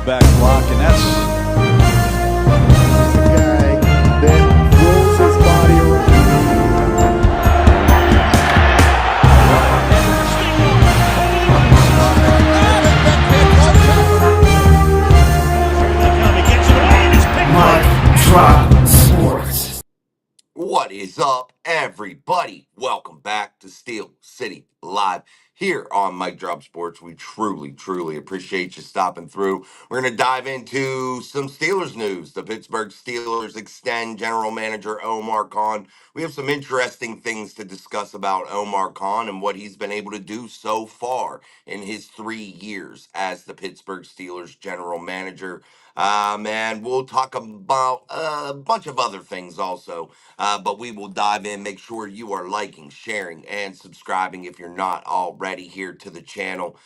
back block, and that's He's the guy that throws his body around. Mic Drop Sports. What is up, everybody? Welcome back to Steel City Live here on Mike Drop Sports. We truly appreciate you stopping through. We're going to dive into some Steelers news. The Pittsburgh Steelers extend general manager Omar Khan. We have some interesting things to discuss about Omar Khan and what he's been able to do so far in his 3 years as the Pittsburgh Steelers general manager. And we'll talk about a bunch of other things also. But we will dive in. Make sure you are liking, sharing, and subscribing if you're not already here to the channel.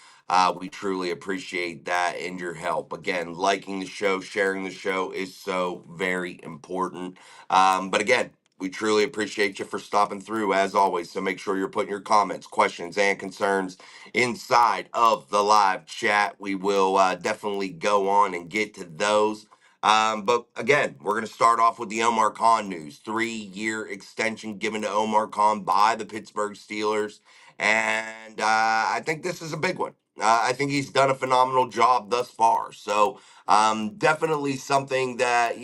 We truly appreciate that and your help. Again, liking the show, sharing the show is so very important. But again, we truly appreciate you for stopping through as always. So make sure you're putting your comments, questions, and concerns inside of the live chat. We will definitely go on and get to those. But again, we're going to start off with the Omar Khan news. 3-year extension given to Omar Khan by the Pittsburgh Steelers. And I think this is a big one. I think he's done a phenomenal job thus far. So definitely something that,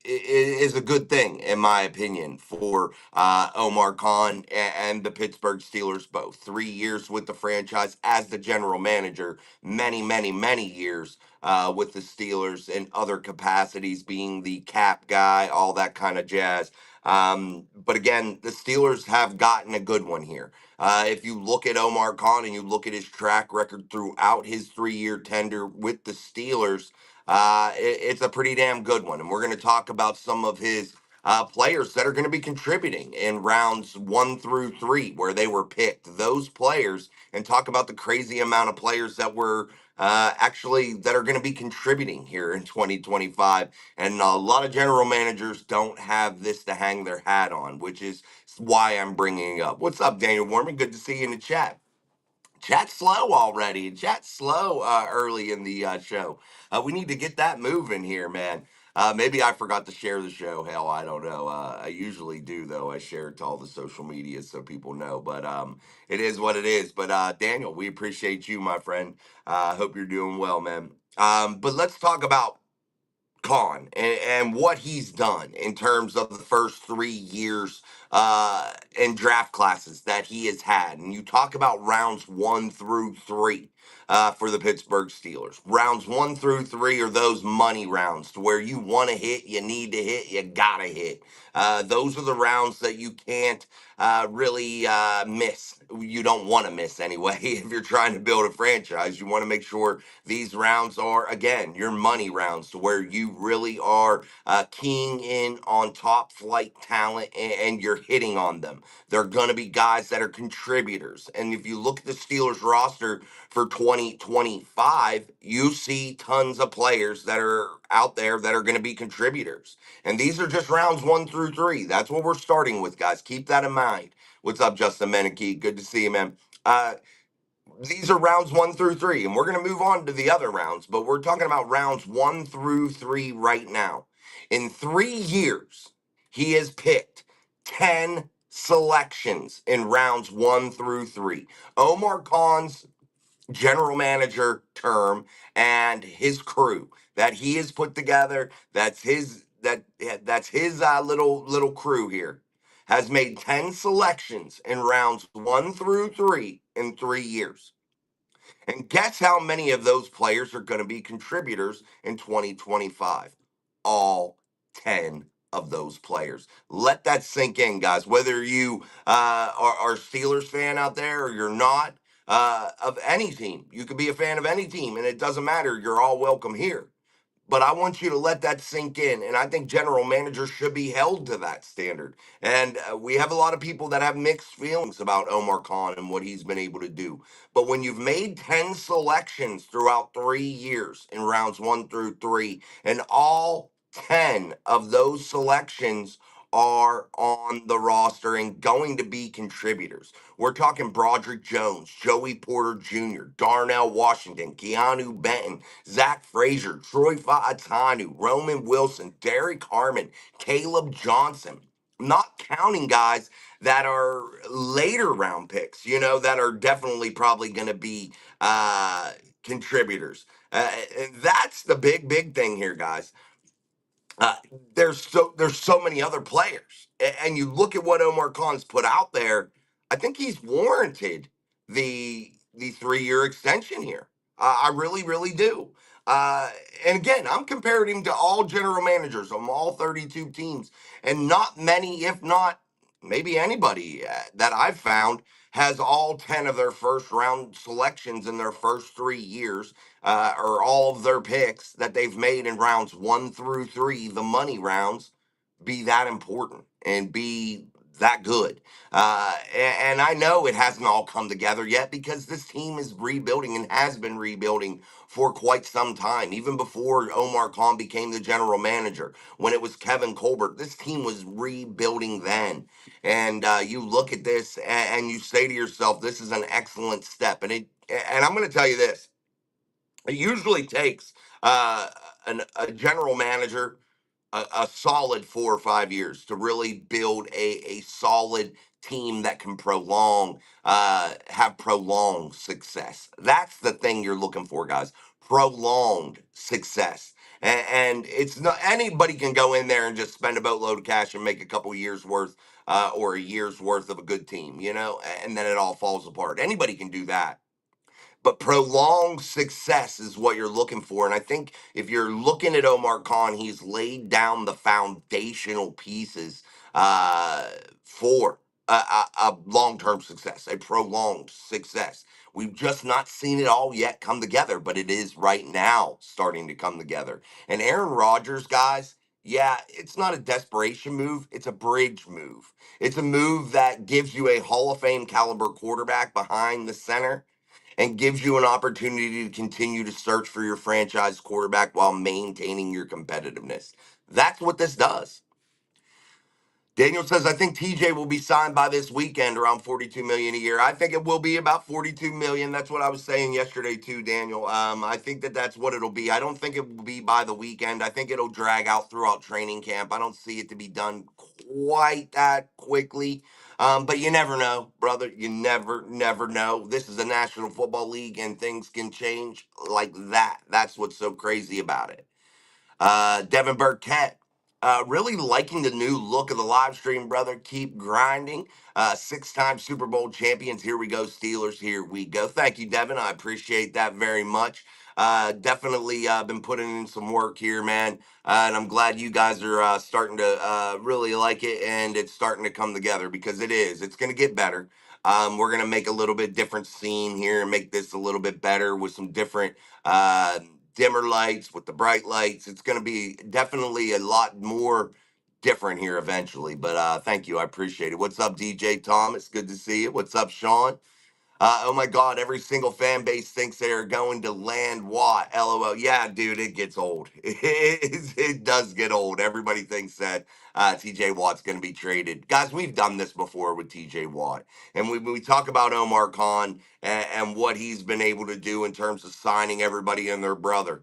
is a good thing, in my opinion, for Omar Khan and the Pittsburgh Steelers both. 3 years with the franchise as the general manager, many years with the Steelers in other capacities, being the cap guy, all that kind of jazz. But again, the Steelers have gotten a good one here. If you look at Omar Khan and you look at his track record throughout his 3-year tender with the Steelers, it's a pretty damn good one. And we're going to talk about some of his players that are going to be contributing in rounds 1 through 3, where they were picked. Those players, and talk about the crazy amount of players that were actually that are going to be contributing here in 2025. And a lot of general managers don't have this to hang their hat on, which is why I'm bringing it up. What's up, Daniel Warman? Good to see you in the chat. Chat's slow already. Chat's slow early in the show. We need to get that moving here, man. Maybe I forgot to share the show. Hell, I don't know. I usually do, though. I share it to all the social media so people know. But it is what it is. But Daniel, we appreciate you, my friend. I hope you're doing well, man. But let's talk about Khan and what he's done in terms of the first 3 years in draft classes that he has had. And you talk about rounds 1 through 3 for the Pittsburgh Steelers. Rounds 1 through 3 are those money rounds to where you want to hit, you need to hit, you gotta hit. Those are the rounds that you can't really miss. You don't want to miss anyway. If you're trying to build a franchise, you want to make sure these rounds are, again, your money rounds to where you really are keying in on top flight talent and you're hitting on them. They're going to be guys that are contributors. And if you look at the Steelers roster for 2025, you see tons of players that are out there that are going to be contributors. And these are just rounds 1 through 3. That's what we're starting with, guys. Keep that in mind. What's up, Justin Meneke? Good to see you, man. These are rounds 1 through 3, and we're going to move on to the other rounds, but we're talking about rounds 1 through 3 right now. In 3 years, he has picked 10 selections in rounds 1 through 3. Omar Khan's general manager term and his crew that he has put together, that's his little crew here, has made 10 selections in rounds 1 through 3 in 3 years. And guess how many of those players are going to be contributors in 2025? All 10 of those players. Let that sink in, guys. Whether you are a Steelers fan out there or you're not, of any team, you could be a fan of any team, and it doesn't matter. You're all welcome here. But I want you to let that sink in. And I think general managers should be held to that standard. And we have a lot of people that have mixed feelings about Omar Khan and what he's been able to do. But when you've made 10 selections throughout 3 years in rounds 1 through 3, and all 10 of those selections are on the roster and going to be contributors. We're talking Broderick Jones, Joey Porter Jr., Darnell Washington, Keanu Benton, Zach Frazier, Troy Faatanu, Roman Wilson, Derek Harmon, Caleb Johnson. Not counting guys that are later round picks, that are definitely probably going to be contributors. And that's the big thing here, guys. Uh, there's so many other players, and you look at what Omar Khan's put out there. I think he's warranted the 3 year extension here. I really do. Uh, and again, I'm comparing him to all general managers on all 32 teams, and not many, if not maybe anybody that I've found has all 10 of their first round selections in their first 3 years, or all of their picks that they've made in rounds 1 through 3, the money rounds, be that important and be that good. And I know it hasn't all come together yet because this team is rebuilding and has been rebuilding for quite some time. Even before Omar Khan became the general manager, when it was Kevin Colbert, this team was rebuilding then. And you look at this and you say to yourself, this is an excellent step. And I'm going to tell you this. It usually takes uh, a general manager a solid 4 or 5 years to really build a solid team that can have prolonged success. That's the thing you're looking for, guys. Prolonged success. And it's not anybody can go in there and just spend a boatload of cash and make a couple years worth or a year's worth of a good team, and then it all falls apart. Anybody can do that, but prolonged success is what you're looking for. And I think if you're looking at Omar Khan, he's laid down the foundational pieces uh, for a long term success, a prolonged success. We've just not seen it all yet come together, but it is right now starting to come together. And Aaron Rodgers, guys, yeah, it's not a desperation move, it's a bridge move. It's a move that gives you a Hall of Fame caliber quarterback behind the center and gives you an opportunity to continue to search for your franchise quarterback while maintaining your competitiveness. That's what this does. Daniel says, I think TJ will be signed by this weekend around 42 million a year. I think it will be about 42 million. That's what I was saying yesterday too, Daniel. I think that's what it'll be. I don't think it will be by the weekend. I think it'll drag out throughout training camp. I don't see it to be done quite that quickly. But you never know, brother. You never know. This is the National Football League and things can change like that. That's what's so crazy about it. Devin Burkett, really liking the new look of the live stream, brother. Keep grinding. 6 time Super Bowl champions. Here we go, Steelers. Here we go. Thank you, Devin. I appreciate that very much. Definitely been putting in some work here, man. And I'm glad you guys are starting to really like it and it's starting to come together because it is. It's going to get better. We're going to make a little bit different scene here and make this a little bit better with some different dimmer lights, with the bright lights. It's going to be definitely a lot more different here eventually. But thank you. I appreciate it. What's up, DJ Thomas? Good to see you. What's up, Sean? Oh my God, every single fan base thinks they are going to land Watt. LOL. Yeah, dude, it gets old. It does get old. Everybody thinks that TJ Watt's going to be traded. Guys, we've done this before with TJ Watt. And when we talk about Omar Khan and what he's been able to do in terms of signing everybody and their brother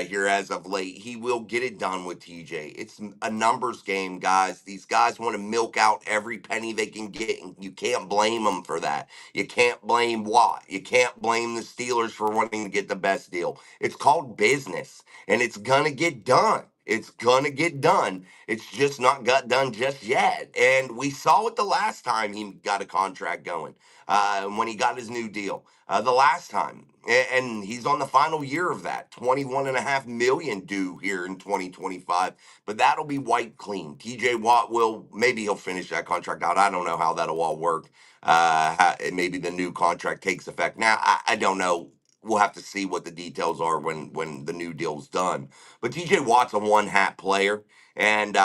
here as of late, he will get it done with TJ. It's a numbers game, guys. These guys want to milk out every penny they can get, and you can't blame them for that. You can't blame Watt. You can't blame the Steelers for wanting to get the best deal. It's called business, and it's going to get done. It's going to get done. It's just not got done just yet. And we saw it the last time he got a contract going, when he got his new deal. The last time. And he's on the final year of that. 21.5 million due here in 2025. But that'll be wiped clean. TJ Watt maybe he'll finish that contract out. I don't know how that'll all work. Maybe the new contract takes effect. Now, I don't know. We'll have to see what the details are when the new deal's done. But TJ Watt's a one hat player, and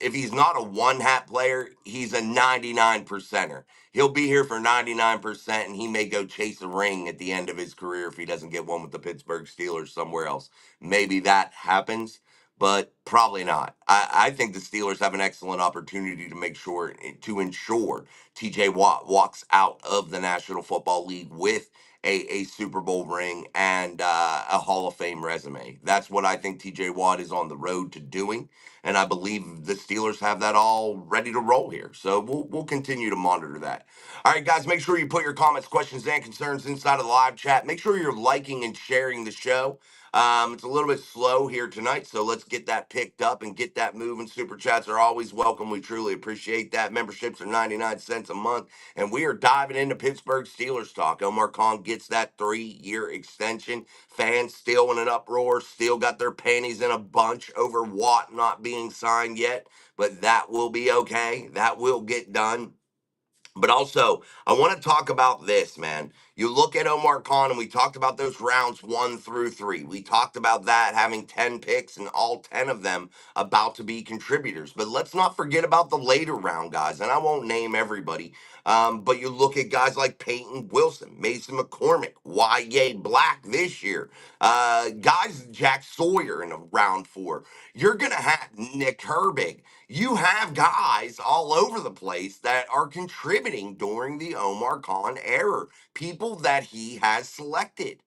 if he's not a one hat player, he's a 99 percenter. He'll be here for 99%, and he may go chase a ring at the end of his career if he doesn't get one with the Pittsburgh Steelers somewhere else. Maybe that happens. but probably not. I think the Steelers have an excellent opportunity to to ensure TJ Watt walks out of the National Football League with a Super Bowl ring and a Hall of Fame resume. That's what I think TJ Watt is on the road to doing. And I believe the Steelers have that all ready to roll here. So we'll continue to monitor that. All right, guys, make sure you put your comments, questions, and concerns inside of the live chat. Make sure you're liking and sharing the show. It's a little bit slow here tonight, so let's get that picked up and get that moving. Super chats are always welcome. We truly appreciate that. Memberships are 99 cents a month, and we are diving into Pittsburgh Steelers talk. Omar Khan gets that 3-year extension. Fans still in an uproar, still got their panties in a bunch over Watt not being signed yet, but that will be okay. That will get done. But also, I want to talk about this, man. You look at Omar Khan, and we talked about those rounds 1 through 3. We talked about that having 10 picks and all 10 of them about to be contributors. But let's not forget about the later round guys, and I won't name everybody. But you look at guys like Peyton Wilson, Mason McCormick, Y.A. Black this year, guys, Jack Sawyer in a round 4. You're going to have Nick Herbig. You have guys all over the place that are contributing during the Omar Khan era, people that he has selected.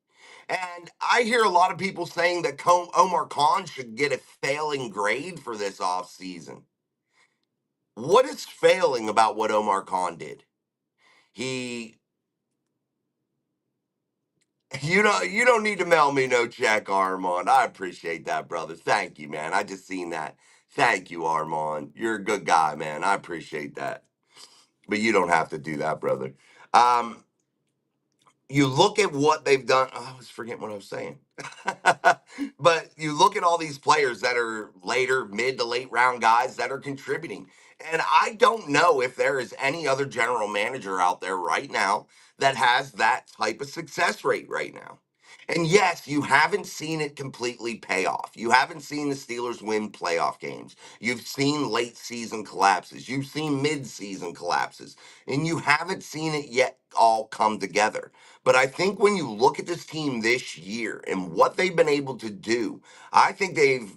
And I hear a lot of people saying that Omar Khan should get a failing grade for this offseason. What is failing about what Omar Khan did? He you don't need to mail me no check, Armand. I appreciate that, brother. Thank you, man. I just seen that. Thank you, Armand. You're a good guy, man. I appreciate that. But you don't have to do that, brother. Um, you look at what they've done. Oh, I was forgetting what I was saying. But you look at all these players that are later, mid to late round guys that are contributing. And I don't know if there is any other general manager out there right now that has that type of success rate right now. And yes, you haven't seen it completely pay off. You haven't seen the Steelers win playoff games. You've seen late season collapses. You've seen mid season collapses. And you haven't seen it yet all come together. But I think when you look at this team this year and what they've been able to do, I think they've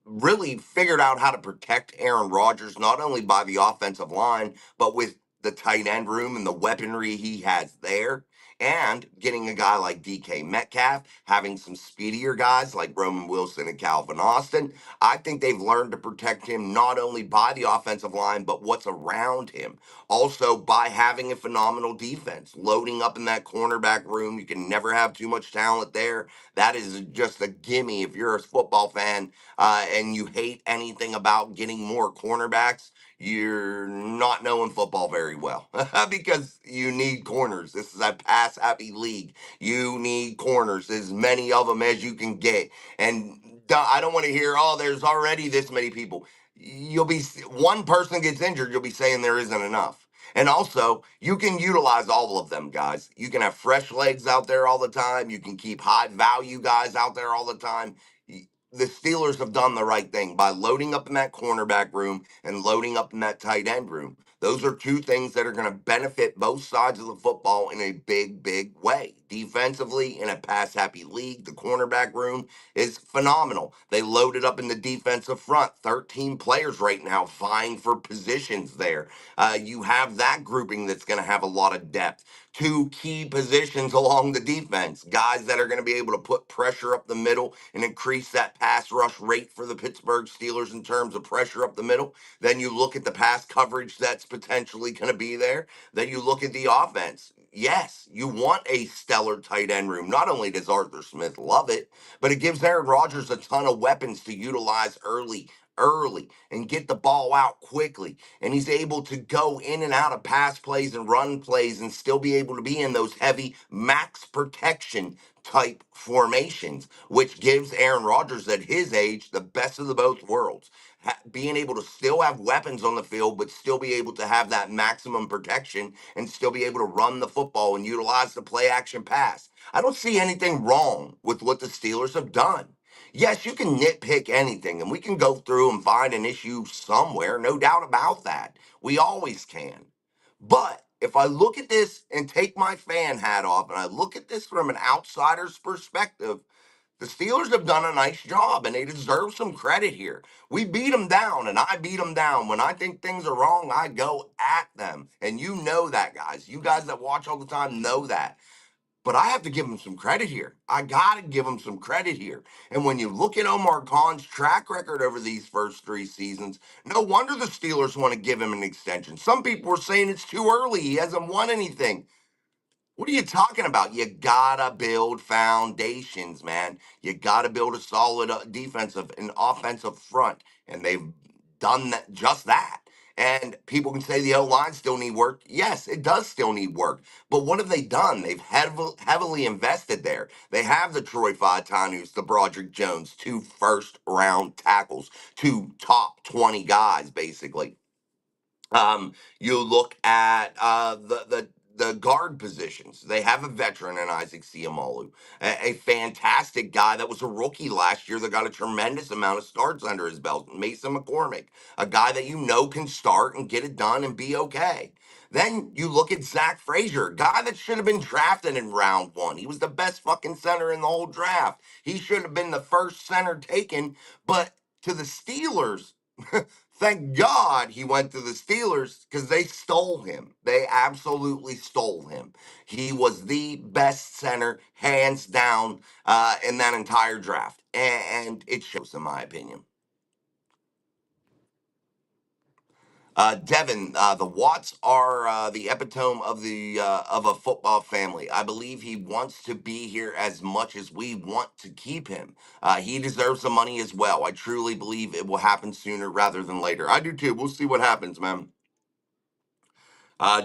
really figured out how to protect Aaron Rodgers, not only by the offensive line, but with the tight end room and the weaponry he has there. And getting a guy like DK Metcalf, having some speedier guys like Roman Wilson and Calvin Austin. I think they've learned to protect him not only by the offensive line, but what's around him. Also, by having a phenomenal defense, loading up in that cornerback room. You can never have too much talent there. That is just a gimme if you're a football fan and you hate anything about getting more cornerbacks. You're not knowing football very well because you need corners. This is a pass happy league. You need corners, as many of them as you can get. And I don't want to hear, oh, there's already this many people. You'll be one person gets injured, you'll be saying there isn't enough. And also, you can utilize all of them, guys. You can have fresh legs out there all the time. You can keep high value guys out there all the time. The Steelers have done the right thing by loading up in that cornerback room and loading up in that tight end room. Those are two things that are going to benefit both sides of the football in a big, big way. Defensively, in a pass happy league, the cornerback room is phenomenal. They loaded up in the defensive front, 13 players right now vying for positions there. You have that grouping that's going to have a lot of depth. Two key positions along the defense, guys that are going to be able to put pressure up the middle and increase that pass rush rate for the Pittsburgh Steelers in terms of pressure up the middle. Then you look at the pass coverage that's potentially going to be there. Then you look at the offense. Yes, you want a stellar tight end room. Not only does Arthur Smith love it, but it gives Aaron Rodgers a ton of weapons to utilize early and get the ball out quickly. And he's able to go in and out of pass plays and run plays and still be able to be in those heavy max protection type formations, which gives Aaron Rodgers at his age the best of the both worlds. Being able to still have weapons on the field, but still be able to have that maximum protection and still be able to run the football and utilize the play action pass. I don't see anything wrong with what the Steelers have done. Yes, you can nitpick anything, and we can go through and find an issue somewhere, no doubt about that. We always can. But if I look at this and take my fan hat off and I look at this from an outsider's perspective, The Steelers have done a nice job and they deserve some credit here. We beat them down and I beat them down. When I think things are wrong, I go at them. And you know that, guys. You guys that watch all the time know that. But I have to give him some credit here. I got to give him some credit here. And when you look at Omar Khan's track record over these first 3 seasons, no wonder the Steelers want to give him an extension. Some people were saying it's too early. He hasn't won anything. What are you talking about? You gotta build foundations, man. You gotta build a solid defensive and offensive front, and they've done that, just that. And people can say the O line still need work. Yes, it does still need work. But what have they done? They've heavily invested there. They have the Troy Fatanus, the Broderick Jones, 2 first-round tackles, 2 top 20 guys, basically. You look at the guard positions. They have a veteran in Isaac Siamalu, a fantastic guy that was a rookie last year that got a tremendous amount of starts under his belt. Mason McCormick, a guy that you know can start and get it done and be okay. Then you look at Zach Frazier, a guy that should have been drafted in round 1. He was the best fucking center in the whole draft. He should have been the first center taken, but to the Steelers, thank God he went to the Steelers because they stole him. They absolutely stole him. He was the best center, hands down, in that entire draft. And it shows, in my opinion. Devin, the Watts are the epitome of a football family. I believe he wants to be here as much as we want to keep him. He deserves the money as well. I truly believe it will happen sooner rather than later. I do too. We'll see what happens, man.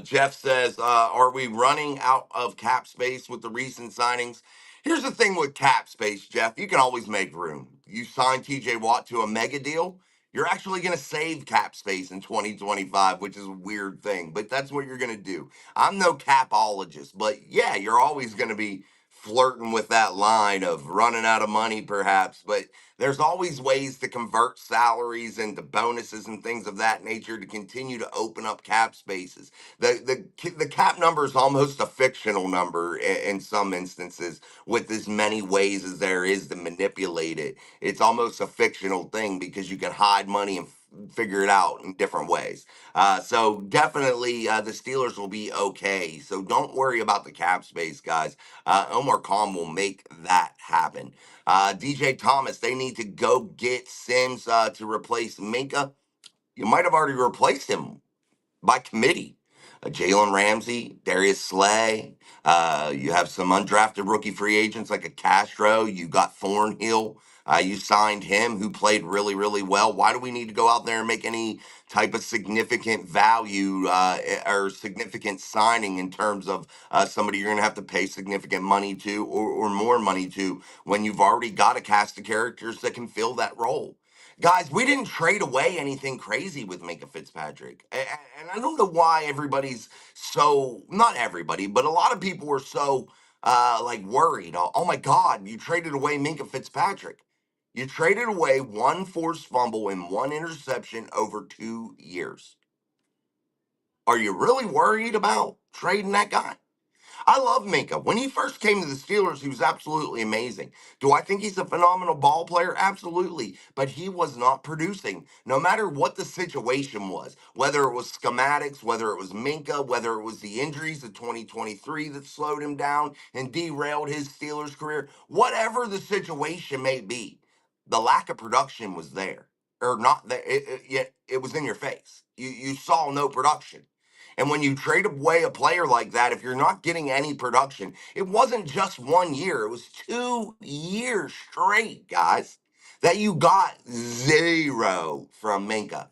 Jeff says, are we running out of cap space with the recent signings? Here's the thing with cap space, Jeff. You can always make room. You sign TJ Watt to a mega deal, you're actually going to save cap space in 2025, which is a weird thing, but that's what you're going to do. I'm no capologist, but yeah, you're always going to be flirting with that line of running out of money, perhaps, but there's always ways to convert salaries into bonuses and things of that nature to continue to open up cap spaces. The cap number is almost a fictional number in some instances, with as many ways as there is to manipulate it. It's almost a fictional thing because you can hide money and figure it out in different ways. So definitely the Steelers will be okay. So don't worry about the cap space, guys. Omar Khan will make that happen. DJ Thomas, they need to go get Sims to replace Minka. You might have already replaced him by committee. Jalen Ramsey, Darius Slay. You have some undrafted rookie free agents like a Castro. You got Thornhill. You signed him, who played really, really well. Why do we need to go out there and make any type of significant value or significant signing in terms of somebody you're going to have to pay significant money to or more money to when you've already got a cast of characters that can fill that role? Guys, we didn't trade away anything crazy with Minka Fitzpatrick. And I don't know why everybody's so, not everybody, but a lot of people were so like worried. Oh my God, you traded away Minka Fitzpatrick. You traded away 1 forced fumble and 1 interception over 2 years. Are you really worried about trading that guy? I love Minka. When he first came to the Steelers, he was absolutely amazing. Do I think he's a phenomenal ball player? Absolutely. But he was not producing, no matter what the situation was, whether it was schematics, whether it was Minka, whether it was the injuries of 2023 that slowed him down and derailed his Steelers career, whatever the situation may be, the lack of production was there. Or not there. It was in your face. You saw no production. And when you trade away a player like that, if you're not getting any production, it wasn't just 1 year, it was 2 years straight, guys, that you got zero from Minka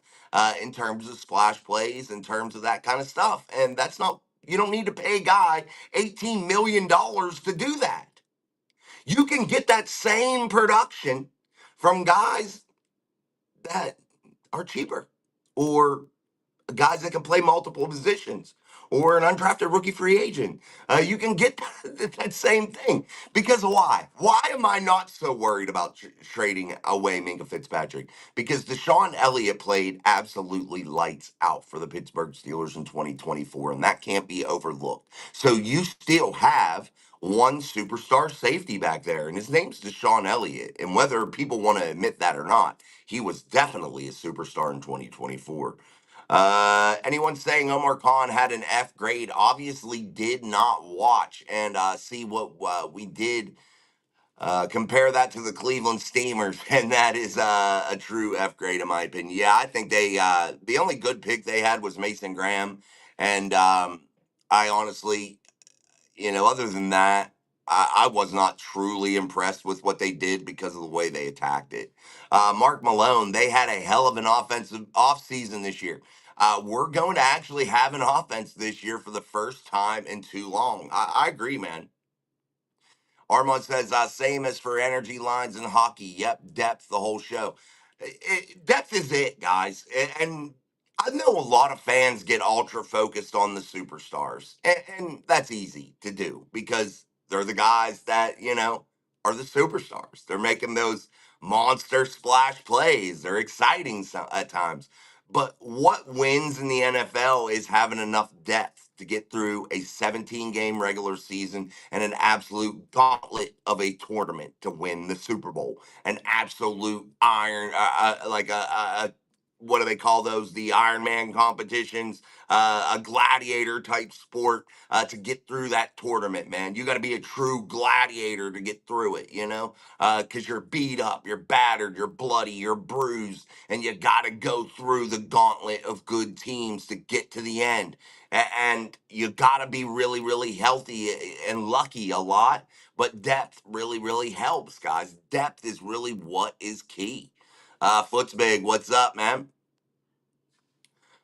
in terms of splash plays, in terms of that kind of stuff. And that's not, you don't need to pay a guy $18 million to do that. You can get that same production from guys that are cheaper or guys that can play multiple positions or an undrafted rookie free agent. You can get that same thing. Because why? Why am I not so worried about trading away Minka Fitzpatrick? Because Deshaun Elliott played absolutely lights out for the Pittsburgh Steelers in 2024, and that can't be overlooked. So you still have one superstar safety back there, and his name's Deshaun Elliott. And whether people want to admit that or not, he was definitely a superstar in 2024. Anyone saying Omar Khan had an F grade obviously did not watch and see what we did. Compare that to the Cleveland Steamers, and that is a true F grade in my opinion. Yeah, I think they the only good pick they had was Mason Graham, and I honestly, other than that, I was not truly impressed with what they did because of the way they attacked it. Mark Malone, they had a hell of an offensive offseason this year. We're going to actually have an offense this year for the first time in too long. I agree, man. Armand says, same as for energy lines in hockey. Yep, depth the whole show. Depth is it, guys. And I know a lot of fans get ultra focused on the superstars, and that's easy to do because they're the guys that, are the superstars. They're making those monster splash plays. They're exciting at times. But what wins in the NFL is having enough depth to get through a 17 game regular season and an absolute gauntlet of a tournament to win the Super Bowl. An absolute iron, like what do they call those? The Iron Man competitions, a gladiator type sport to get through that tournament, man. You got to be a true gladiator to get through it, because you're beat up, you're battered, you're bloody, you're bruised, and you got to go through the gauntlet of good teams to get to the end. And you got to be really, really healthy and lucky a lot. But depth really, really helps, guys. Depth is really what is key. Foot's big. What's up, man?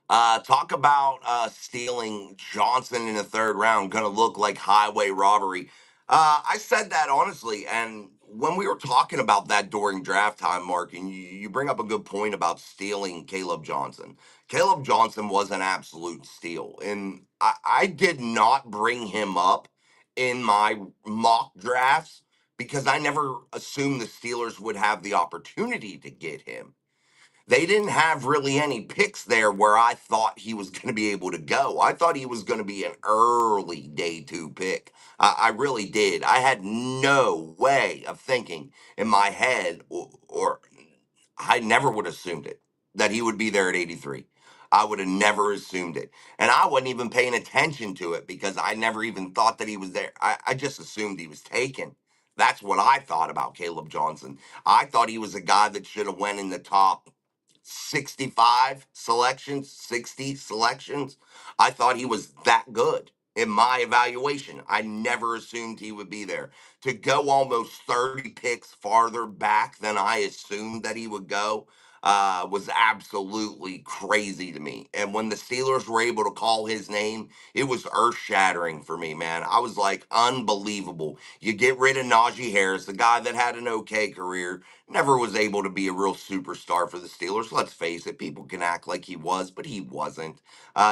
Talk about stealing Johnson in the third round. Going to look like highway robbery. I said that honestly, and when we were talking about that during draft time, Mark, and you bring up a good point about stealing Caleb Johnson. Caleb Johnson was an absolute steal, and I did not bring him up in my mock drafts because I never assumed the Steelers would have the opportunity to get him. They didn't have really any picks there where I thought he was going to be able to go. I thought he was going to be an early day two pick. I really did. I had no way of thinking in my head, or I never would have assumed it, that he would be there at 83. I would have never assumed it. And I wasn't even paying attention to it because I never even thought that he was there. I just assumed he was taken. That's what I thought about Caleb Johnson. I thought he was a guy that should have went in the top 65 selections, 60 selections. I thought he was that good in my evaluation. I never assumed he would be there. To go almost 30 picks farther back than I assumed that he would go was absolutely crazy to me. And when the Steelers were able to call his name, it was earth shattering for me, man. I was like, unbelievable. You get rid of Najee Harris, the guy that had an okay career, never was able to be a real superstar for the Steelers. Let's face it, people can act like he was, but he wasn't.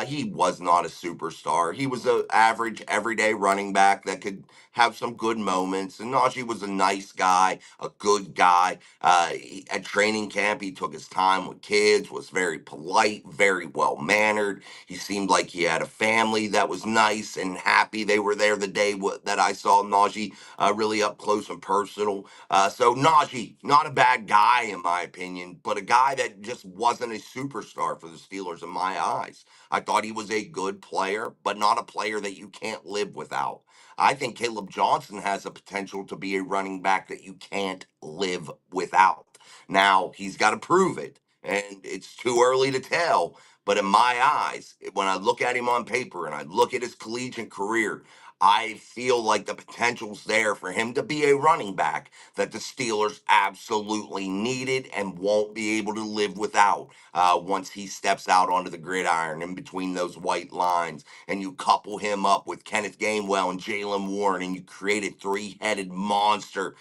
He was not a superstar. He was an average, everyday running back that could have some good moments. And Najee was a nice guy, a good guy. At training camp, he took his time with kids, was very polite, very well mannered. He seemed like he had a family that was nice and happy. They were there the day that I saw Najee really up close and personal. So Najee, not a bad guy in my opinion, but a guy that just wasn't a superstar for the Steelers in my eyes. I thought he was a good player, but not a player that you can't live without. I think Caleb Johnson has the potential to be a running back that you can't live without. Now, he's got to prove it, and it's too early to tell. But in my eyes, when I look at him on paper and I look at his collegiate career, I feel like the potential's there for him to be a running back that the Steelers absolutely needed and won't be able to live without once he steps out onto the gridiron in between those white lines. And you couple him up with Kenneth Gainwell and Jalen Warren, and you create a three-headed monster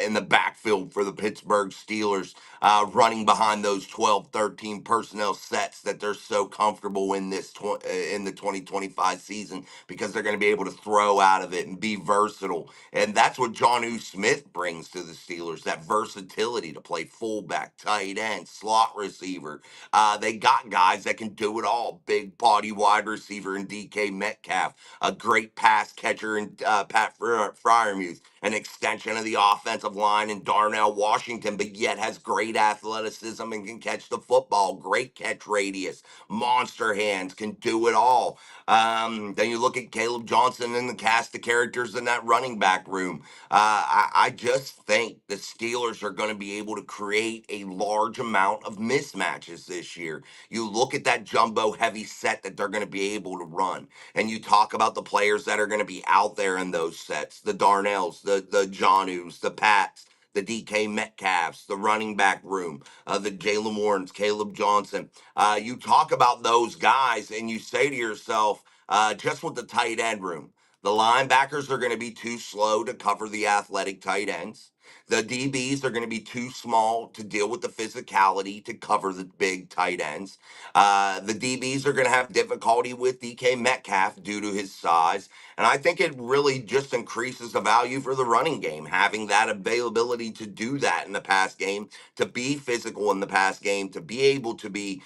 in the backfield for the Pittsburgh Steelers, running behind those 12, 13 personnel sets that they're so comfortable in in the 2025 season because they're going to be able to throw out of it and be versatile. And that's what John Smith brings to the Steelers, that versatility to play fullback, tight end, slot receiver. They got guys that can do it all. Big body wide receiver in DK Metcalf, a great pass catcher in Pat Fryermuth, an extension of the offensive line in Darnell Washington, but yet has great athleticism and can catch the football, great catch radius, monster hands, can do it all. Then you look at Caleb Johnson and the cast of characters in that running back room. I just think the Steelers are going to be able to create a large amount of mismatches this year. You look at that jumbo heavy set that they're going to be able to run, and you talk about the players that are going to be out there in those sets, the Darnells, the Johnnus, the Pats, the DK Metcalfs, the running back room, the Jalen Warrens, Caleb Johnson. You talk about those guys and you say to yourself, just with the tight end room, the linebackers are going to be too slow to cover the athletic tight ends. The DBs are going to be too small to deal with the physicality to cover the big tight ends. The DBs are going to have difficulty with DK Metcalf due to his size. And I think it really just increases the value for the running game, having that availability to do that in the pass game, to be physical in the pass game, to be able to be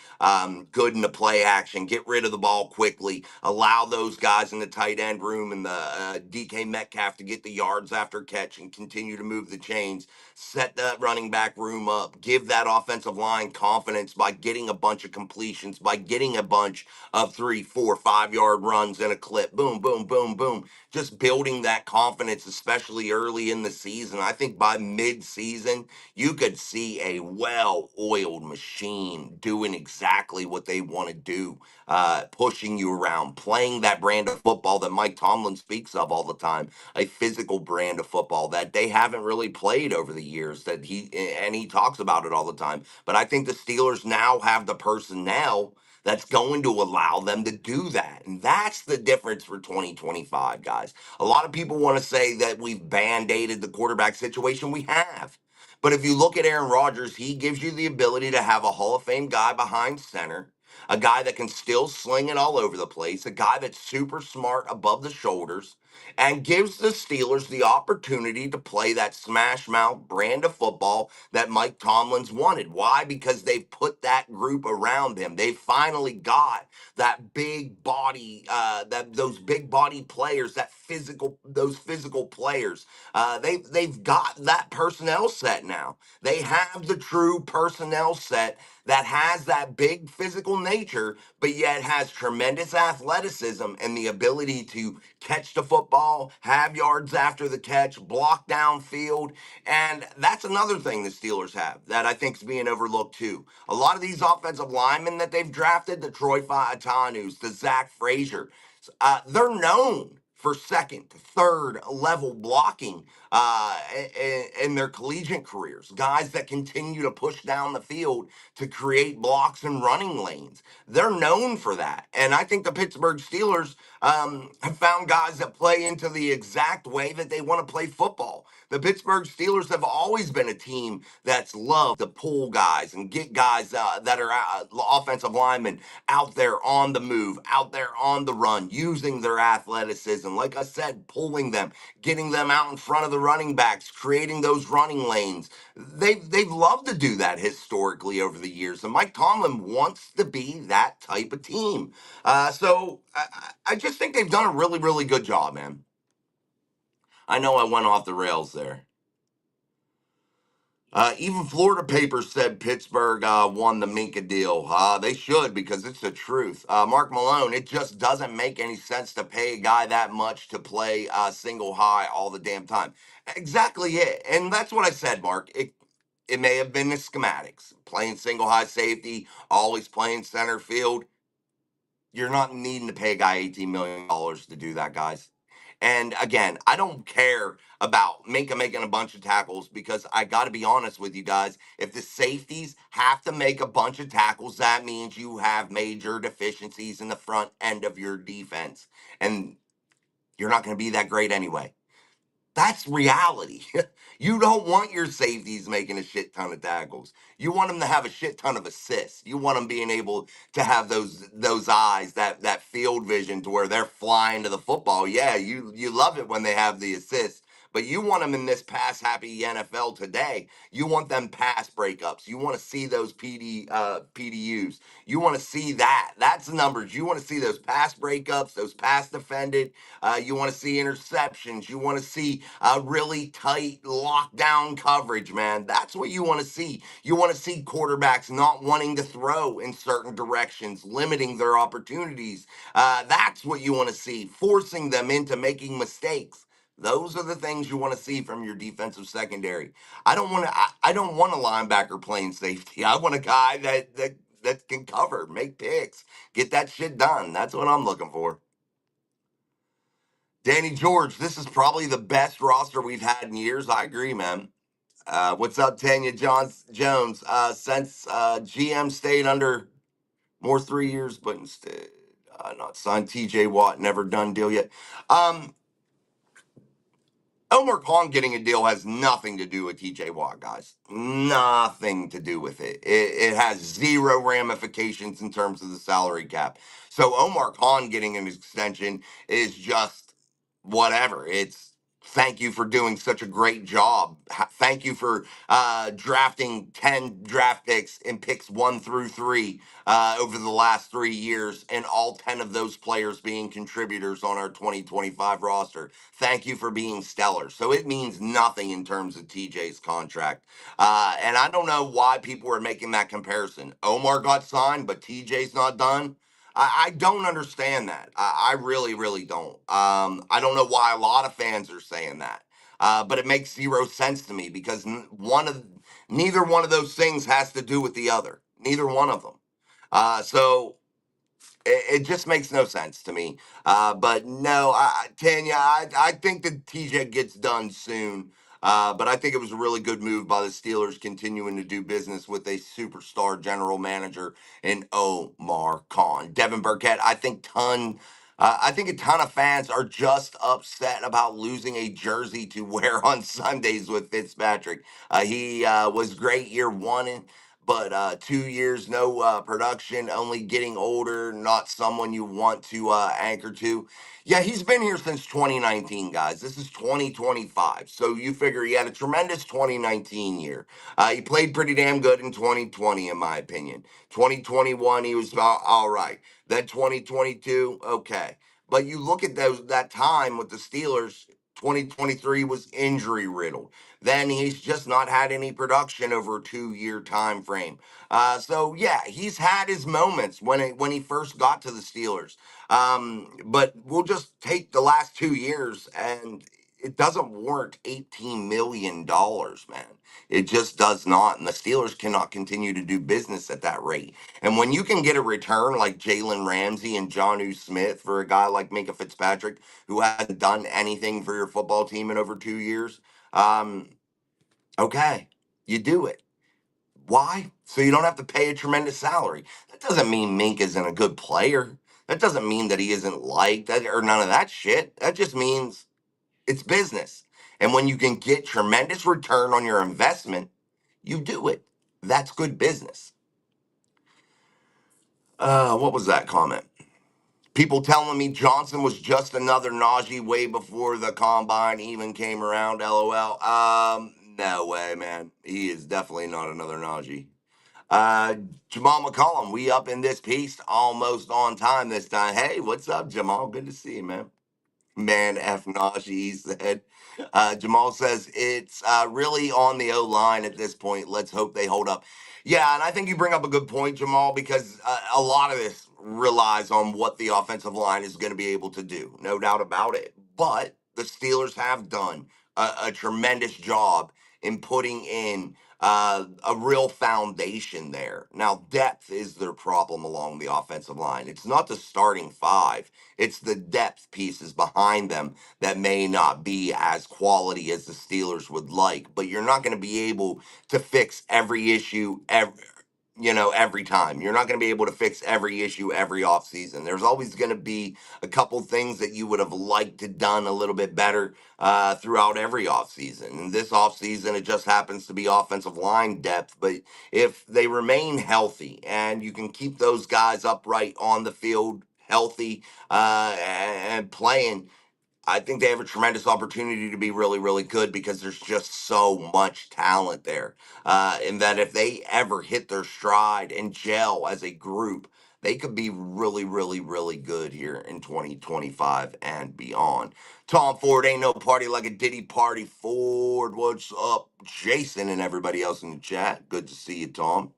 good in the play action, get rid of the ball quickly, allow those guys in the tight end room and the DK Metcalf to get the yards after catch and continue to move the chains, set that running back room up, give that offensive line confidence by getting a bunch of completions, by getting a bunch of 3, 4, 5 yard runs in a clip. Boom, boom, boom, boom. Just building that confidence, especially early in the season. I think by mid-season, you could see a well-oiled machine doing exactly what they want to do, pushing you around, playing that brand of football that Mike Tomlin speaks of all the time, a physical brand of football that they haven't really played over the years. That he talks about it all the time. But I think the Steelers now have the personnel that's going to allow them to do that. And that's the difference for 2025, guys. A lot of people want to say that we've band-aided the quarterback situation. We have. But if you look at Aaron Rodgers, he gives you the ability to have a Hall of Fame guy behind center, a guy that can still sling it all over the place, a guy that's super smart above the shoulders, and gives the Steelers the opportunity to play that smash mouth brand of football that Mike Tomlin's wanted. Why? Because they've put that group around him. They finally got that big body, those big body players, those physical players. They've got that personnel set now. They have the true personnel set that has that big physical nature, but yet has tremendous athleticism and the ability to catch the football, have yards after the catch, block downfield. And that's another thing the Steelers have that I think is being overlooked too. A lot of these offensive linemen that they've drafted, the Troy Faatanus, the Zach Frazier, they're known for second, third level blocking in their collegiate careers. Guys that continue to push down the field to create blocks and running lanes. They're known for that. And I think the Pittsburgh Steelers have found guys that play into the exact way that they want to play football. The Pittsburgh Steelers have always been a team that's loved to pull guys and get guys that are offensive linemen out there on the move, out there on the run, using their athleticism. Like I said, pulling them, getting them out in front of the running backs, creating those running lanes. They've loved to do that historically over the years, and Mike Tomlin wants to be that type of team. So I just think they've done a really, really good job, man. I know I went off the rails there. Even Florida papers said Pittsburgh won the Minka deal. They should, because it's the truth. Mark Malone, it just doesn't make any sense to pay a guy that much to play single high all the damn time. Exactly it. And that's what I said, Mark. It may have been the schematics. Playing single high safety, always playing center field. You're not needing to pay a guy $18 million to do that, guys. And again, I don't care about Minka making a bunch of tackles, because I got to be honest with you guys. If the safeties have to make a bunch of tackles, that means you have major deficiencies in the front end of your defense. And you're not going to be that great anyway. That's reality. You don't want your safeties making a shit ton of tackles. You want them to have a shit ton of assists. You want them being able to have those eyes, that field vision to where they're flying to the football. Yeah, you love it when they have the assists, but you want them in this pass happy NFL today. You want them pass breakups. You want to see those PDUs. You want to see that. That's the numbers. You want to see those pass breakups, those pass defended. You want to see interceptions. You want to see really tight lockdown coverage, man. That's what you want to see. You want to see quarterbacks not wanting to throw in certain directions, limiting their opportunities. That's what you want to see, forcing them into making mistakes. Those are the things you want to see from your defensive secondary. I don't want a linebacker playing safety. I want a guy that can cover, make picks, get that shit done. That's what I'm looking for. Danny George, this is probably the best roster we've had in years. I agree, man. What's up, Tanya Jones? Since GM stayed under more 3 years, but instead not signed TJ Watt, never done deal yet. Um, Omar Khan getting a deal has nothing to do with TJ Watt, guys. Nothing to do with it. It has zero ramifications in terms of the salary cap. So Omar Khan getting an extension is just whatever. It's thank you for doing such a great job. Thank you for drafting 10 draft picks in picks 1 through 3 over the last 3 years, and all 10 of those players being contributors on our 2025 roster. Thank you for being stellar. So it means nothing in terms of TJ's contract. And I don't know why people are making that comparison. Omar got signed, but TJ's not done. I don't understand that. I really, really don't. I don't know why a lot of fans are saying that. But it makes zero sense to me because neither one of those things has to do with the other. Neither one of them. So it just makes no sense to me. But no, Tanya, I think that TJ gets done soon. But I think it was a really good move by the Steelers continuing to do business with a superstar general manager in Omar Khan. Devin Burkett, I think a ton of fans are just upset about losing a jersey to wear on Sundays with Fitzpatrick. He was great year one, but 2 years, no production, only getting older, not someone you want to anchor to. Yeah, he's been here since 2019, guys. This is 2025. So you figure he had a tremendous 2019 year. He played pretty damn good in 2020, in my opinion. 2021, he was about all right. Then 2022, okay. But you look at that time with the Steelers, 2023 was injury riddled. Then he's just not had any production over a 2 year time frame. So yeah, he's had his moments when he first got to the Steelers. But we'll just take the last 2 years, and it doesn't warrant $18 million, man. It just does not, and the Steelers cannot continue to do business at that rate. And when you can get a return like Jalen Ramsey and Jonnu Smith for a guy like Minka Fitzpatrick, who hasn't done anything for your football team in over 2 years, um, okay, you do it. Why? So you don't have to pay a tremendous salary. That doesn't mean Mink isn't a good player. That doesn't mean that he isn't liked or none of that shit. That just means it's business. And when you can get tremendous return on your investment, you do it. That's good business. What was that comment? People telling me Johnson was just another Najee way before the combine even came around. LOL. No way, man. He is definitely not another Najee. Uh, Jamal McCollum, we up in this piece almost on time this time. Hey, what's up, Jamal? Good to see you, man. Man, F. Najee said. Jamal says it's really on the O line at this point. Let's hope they hold up. Yeah, and I think you bring up a good point, Jamal, because a lot of this relies on what the offensive line is going to be able to do. No doubt about it. But the Steelers have done a tremendous job in putting in a real foundation there. Now, depth is their problem along the offensive line. It's not the starting five, it's the depth pieces behind them that may not be as quality as the Steelers would like. But you're not going to be able to fix every issue every time. You're not going to be able to fix every issue every offseason. There's always going to be a couple things that you would have liked to done a little bit better throughout every offseason. And this offseason, it just happens to be offensive line depth. But if they remain healthy and you can keep those guys upright on the field, healthy and playing, I think they have a tremendous opportunity to be really, really good because there's just so much talent there. And that if they ever hit their stride and gel as a group, they could be really, really, really good here in 2025 and beyond. Tom Ford, ain't no party like a Diddy party. Ford, what's up? Jason and everybody else in the chat. Good to see you, Tom.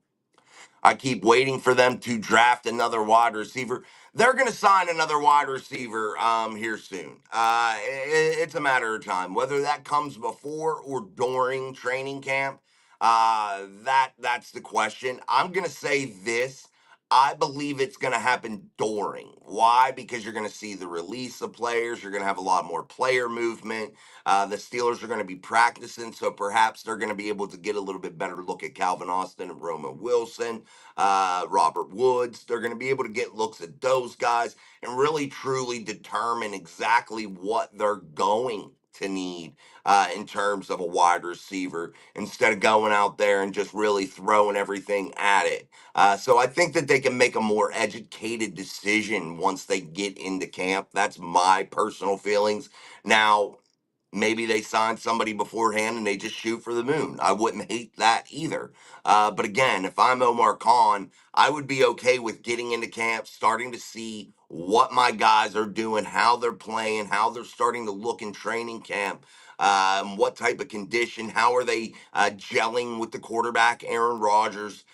I keep waiting for them to draft another wide receiver. They're going to sign another wide receiver here soon. It's a matter of time. Whether that comes before or during training camp, that's the question. I'm going to say this. I believe it's going to happen during. Why? Because you're going to see the release of players. You're going to have a lot more player movement. The Steelers are going to be practicing, so perhaps they're going to be able to get a little bit better look at Calvin Austin and Roman Wilson, Robert Woods. They're going to be able to get looks at those guys and really truly determine exactly what they're going to need in terms of a wide receiver instead of going out there and just really throwing everything at it. So I think that they can make a more educated decision once they get into camp. That's my personal feelings. Now, maybe they sign somebody beforehand and they just shoot for the moon. I wouldn't hate that either. But again, if I'm Omar Khan, I would be okay with getting into camp, starting to see what my guys are doing, how they're playing, how they're starting to look in training camp, what type of condition, how are they gelling with the quarterback, Aaron Rodgers,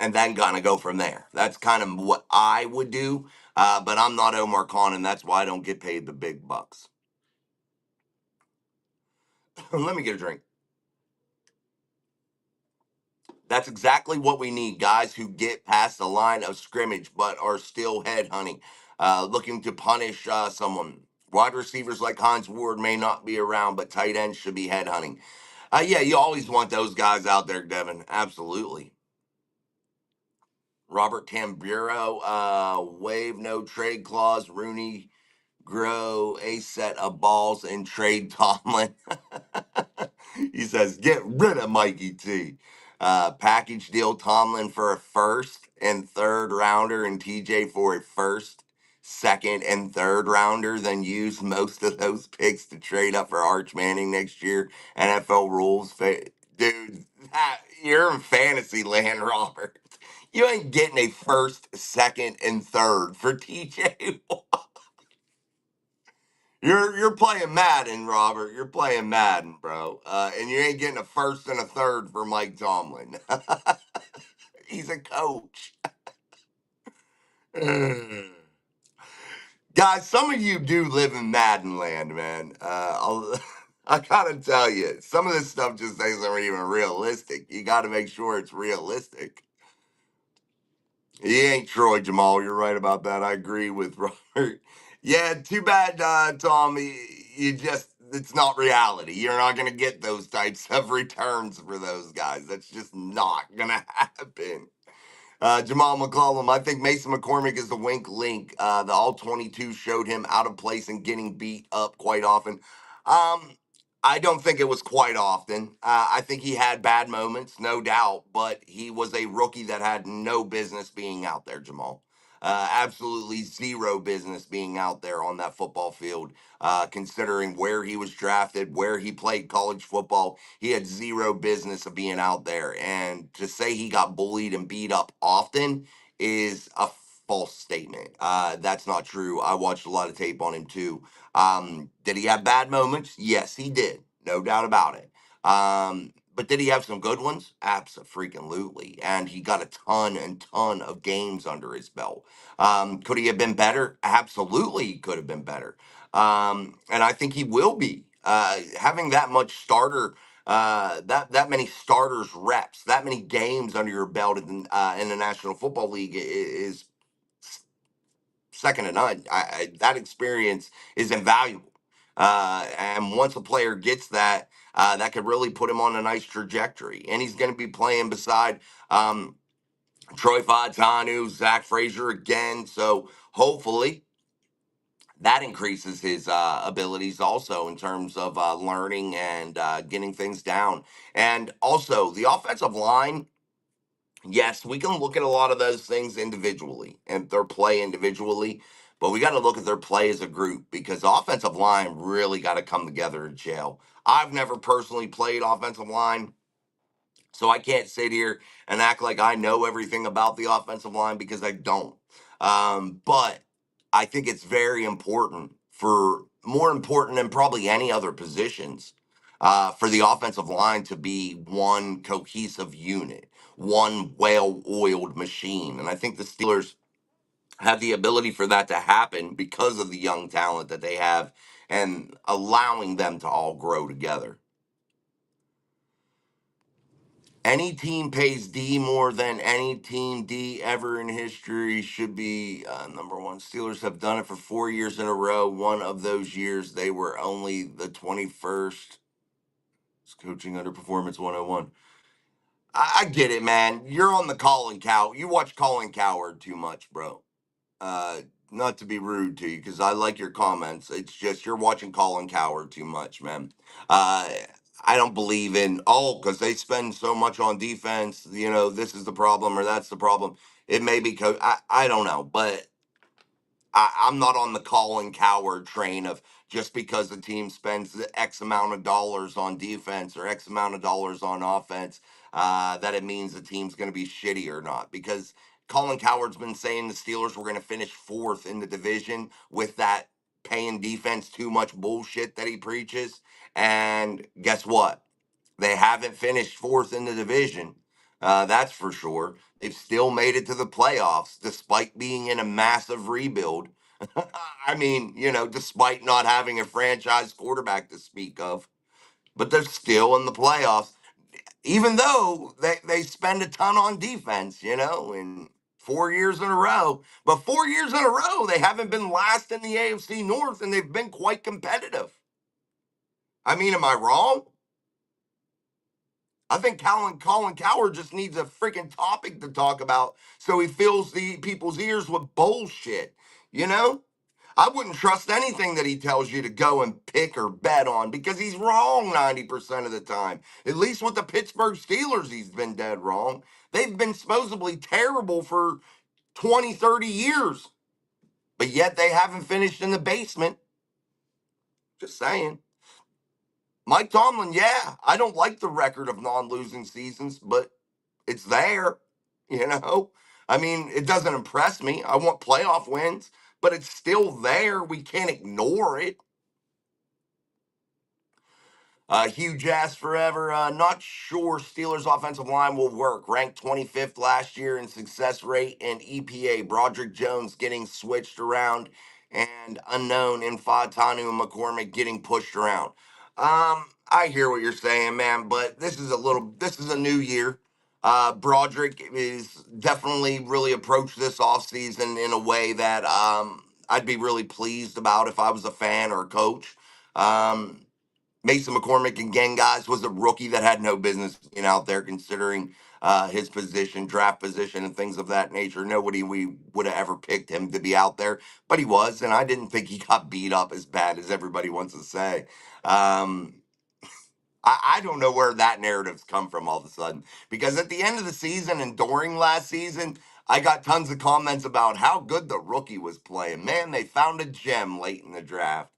and then gonna go from there. That's kind of what I would do. But I'm not Omar Khan, and that's why I don't get paid the big bucks. Let me get a drink. That's exactly what we need. Guys who get past the line of scrimmage but are still head hunting, looking to punish someone. Wide receivers like Hines Ward may not be around, but tight ends should be head hunting. Yeah, you always want those guys out there, Devin. Absolutely. Robert Tamburo, waive no trade clause. Rooney grow a set of balls and trade Tomlin. He says, get rid of Mikey T. Package deal Tomlin for a first and third rounder and TJ for a first, second, and third rounder, then use most of those picks to trade up for Arch Manning next year. NFL rules. Dude, you're in fantasy land, Robert. You ain't getting a first, second, and third for TJ. You're playing Madden, Robert. You're playing Madden, bro. And you ain't getting a first and a third for Mike Tomlin. He's a coach. Guys, some of you do live in Madden land, man. I gotta tell you, some of this stuff just isn't even realistic. You gotta make sure it's realistic. He ain't Troy Jamal. You're right about that. I agree with Robert. Yeah, too bad, Tom. You just, it's not reality. You're not going to get those types of returns for those guys. That's just not going to happen. Jamal McCollum, I think Mason McCormick is the wink link. The all 22 showed him out of place and getting beat up quite often. Um, I don't think it was quite often. I think he had bad moments, no doubt, but he was a rookie that had no business being out there, Jamal. Absolutely zero business being out there on that football field, considering where he was drafted, where he played college football. He had zero business of being out there. And to say he got bullied and beat up often is a false statement. That's not true. I watched a lot of tape on him too. Did he have bad moments? Yes, he did. No doubt about it. But did he have some good ones? Absolutely. And he got a ton and ton of games under his belt. Could he have been better? Absolutely, he could have been better. And I think he will be. Having that much starter, that many starters reps, that many games under your belt in the National Football League is second to none. That experience is invaluable. And once a player gets that, that could really put him on a nice trajectory. And he's going to be playing beside Troy Fontanu, Zach Frazier again. So hopefully that increases his abilities also in terms of learning and getting things down. And also the offensive line. Yes, we can look at a lot of those things individually and their play individually, but we got to look at their play as a group because the offensive line really got to come together in jail. I've never personally played offensive line, so I can't sit here and act like I know everything about the offensive line because I don't. But I think it's very important for more important than probably any other positions for the offensive line to be one cohesive unit, one well-oiled machine. And I think the Steelers have the ability for that to happen because of the young talent that they have and allowing them to all grow together. Any team pays D more than any team D ever in history should be number one. Steelers have done it for 4 years in a row. One of those years, they were only the 21st. It's coaching underperformance 101. I get it, man. You're on the Colin Cow. You watch Colin Coward too much, bro. Uh, Not to be rude to you, because I like your comments. It's just you're watching Colin Coward too much, man. Uh, I don't believe in because they spend so much on defense. You know, this is the problem or that's the problem. It may be I don't know, but I'm not on the Colin Coward train of just because the team spends X amount of dollars on defense or X amount of dollars on offense, that it means the team's going to be shitty or not. Because Colin Coward's been saying the Steelers were going to finish fourth in the division with that paying defense too much bullshit that he preaches. And guess what? They haven't finished fourth in the division. That's for sure. They've still made it to the playoffs despite being in a massive rebuild. I mean, you know, despite not having a franchise quarterback to speak of, but they're still in the playoffs, even though they spend a ton on defense, you know, in 4 years in a row. But 4 years in a row, they haven't been last in the AFC North and they've been quite competitive. I mean, am I wrong? I think Colin Coward just needs a freaking topic to talk about so he fills the people's ears with bullshit. You know? I wouldn't trust anything that he tells you to go and pick or bet on because he's wrong 90% of the time. At least with the Pittsburgh Steelers, he's been dead wrong. They've been supposedly terrible for 20, 30 years, but yet they haven't finished in the basement. Just saying. Mike Tomlin, yeah, I don't like the record of non losing seasons, but it's there, you know? I mean, it doesn't impress me. I want playoff wins, but it's still there. We can't ignore it. Huge ass forever. Not sure Steelers offensive line will work. Ranked 25th last year in success rate and EPA. Broderick Jones getting switched around and unknown in Fatanu and McCormick getting pushed around. I hear what you're saying, man, but this is a new year. Broderick is definitely really approached this offseason in a way that I'd be really pleased about if I was a fan or a coach. Um, Mason McCormick, again, guys, was a rookie that had no business being out there considering his position, draft position, and things of that nature. Nobody we would have ever picked him to be out there, but he was, and I didn't think he got beat up as bad as everybody wants to say. Um, I don't know where that narrative's come from all of a sudden, because at the end of the season and during last season, I got tons of comments about how good the rookie was playing. Man, they found a gem late in the draft.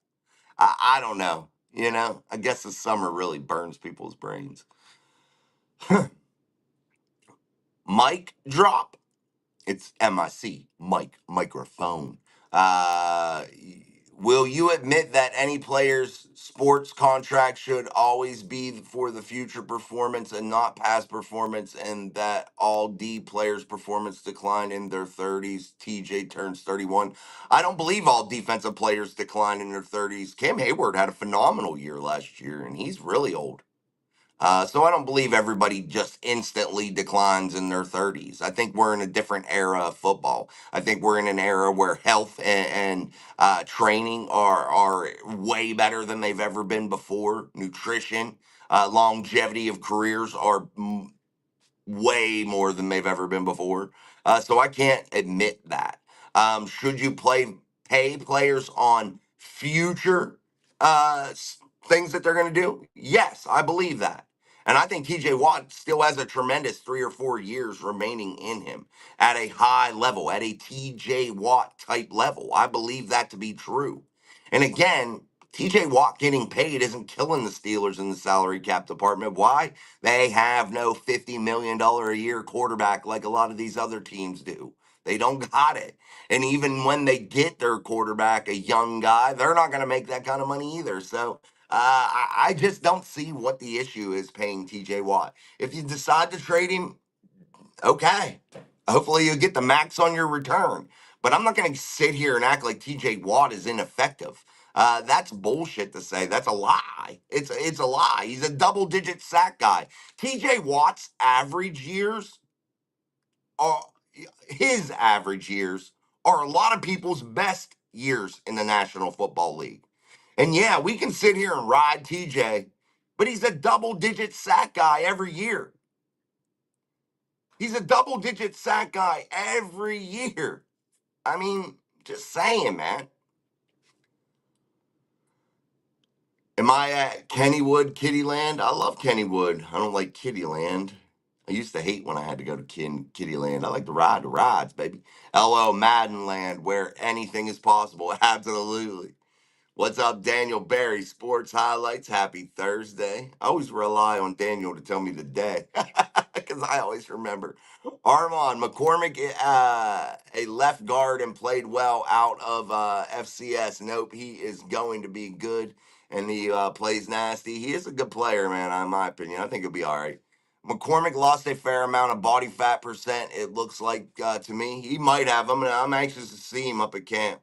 I don't know. You know, I guess the summer really burns people's brains. Mic drop. It's MIC, mic, microphone. Uh, will you admit that any player's sports contract should always be for the future performance and not past performance, and that all D players' performance decline in their 30s? TJ turns 31. I don't believe all defensive players decline in their 30s. Cam Hayward had a phenomenal year last year, and he's really old. So I don't believe everybody just instantly declines in their 30s. I think we're in a different era of football. I think we're in an era where health and training are way better than they've ever been before. Nutrition, longevity of careers are way more than they've ever been before. So I can't admit that. Should you pay players on future things that they're going to do? Yes, I believe that. And I think TJ Watt still has a tremendous 3 or 4 years remaining in him at a high level, at a TJ Watt type level. I believe that to be true. And again, TJ Watt getting paid isn't killing the Steelers in the salary cap department. Why? They have no $50 million a year quarterback like a lot of these other teams do. They don't got it. And even when they get their quarterback, a young guy, they're not going to make that kind of money either. So I just don't see what the issue is paying TJ Watt. If you decide to trade him, okay. Hopefully you get the max on your return. But I'm not going to sit here and act like TJ Watt is ineffective. That's bullshit to say. That's a lie. It's a lie. He's a double-digit sack guy. TJ Watt's average years are his average years are a lot of people's best years in the National Football League. And yeah, we can sit here and ride TJ, but he's a double-digit sack guy every year. He's a double-digit sack guy every year. I mean, just saying, man. Am I at Kennywood, Kittyland? I love Kennywood. I don't like Kittyland. I used to hate when I had to go to Kittyland. I like to ride the rides, baby. LO Maddenland, where anything is possible. Absolutely. What's up, Daniel Barry? Sports highlights. Happy Thursday. I always rely on Daniel to tell me the day because I always remember. Armand McCormick, a left guard and played well out of FCS. Nope, he is going to be good and he plays nasty. He is a good player, man, in my opinion. I think he'll be all right. McCormick lost a fair amount of body fat percent, it looks like to me. He might have him, and I'm anxious to see him up at camp.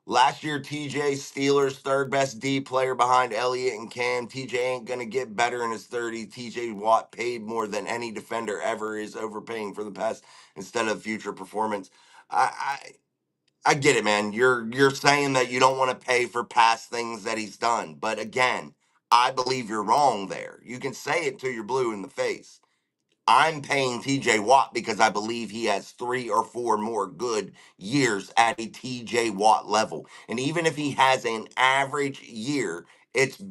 Last year, TJ Steelers' third best D player behind Elliott and Cam. TJ ain't going to get better in his 30s. TJ Watt paid more than any defender ever is overpaying for the past instead of future performance. I get it, man. You're saying that you don't want to pay for past things that he's done. But again, I believe you're wrong there. You can say it till you're blue in the face. I'm paying TJ Watt because I believe he has 3 or 4 more good years at a TJ Watt level. And even if he has an average year, it's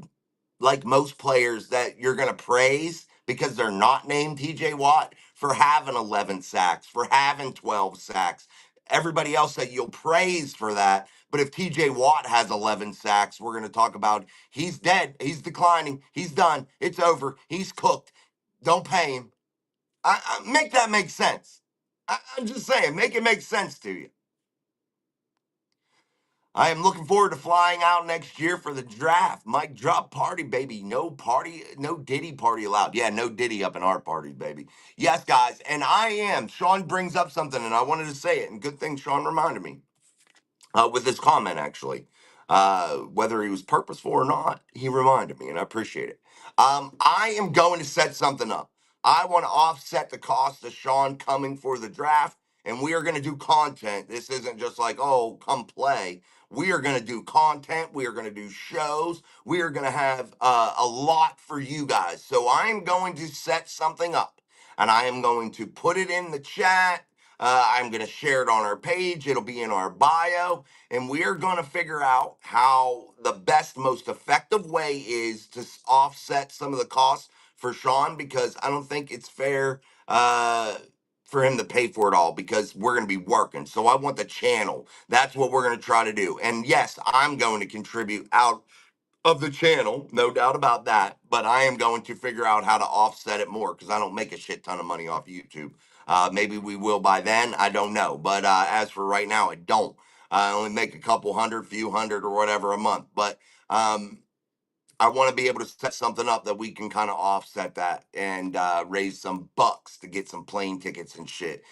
like most players that you're going to praise because they're not named TJ Watt for having 11 sacks, for having 12 sacks. Everybody else that you'll praise for that. But if TJ Watt has 11 sacks, we're going to talk about he's dead, he's declining, he's done, it's over, he's cooked. Don't pay him. Make that make sense. I'm just saying, make it make sense to you. I am looking forward to flying out next year for the draft. Mic drop party, baby. No party, no Diddy party allowed. Yeah, no Diddy up in our parties, baby. Yes, guys, and I am. Sean brings up something, and I wanted to say it, and good thing Sean reminded me with this comment, actually. Whether he was purposeful or not, he reminded me, and I appreciate it. I am going to set something up. I want to offset the cost of Sean coming for the draft, and we are going to do content. This isn't just like, oh, come play. We are going to do content. We are going to do shows. We are going to have a lot for you guys. So I'm going to set something up, and I am going to put it in the chat. I'm going to share it on our page. It'll be in our bio. And we are going to figure out how the best, most effective way is to offset some of the costs for Sean, because I don't think it's fair for him to pay for it all because we're going to be working. So I want the channel. That's what we're going to try to do. And yes, I'm going to contribute out of the channel, no doubt about that. But I am going to figure out how to offset it more because I don't make a shit ton of money off YouTube. Maybe we will by then. I don't know. But as for right now, I don't. I only make a couple hundred, few hundred, or whatever a month. But I want to be able to set something up that we can kind of offset that and raise some bucks to get some plane tickets and shit.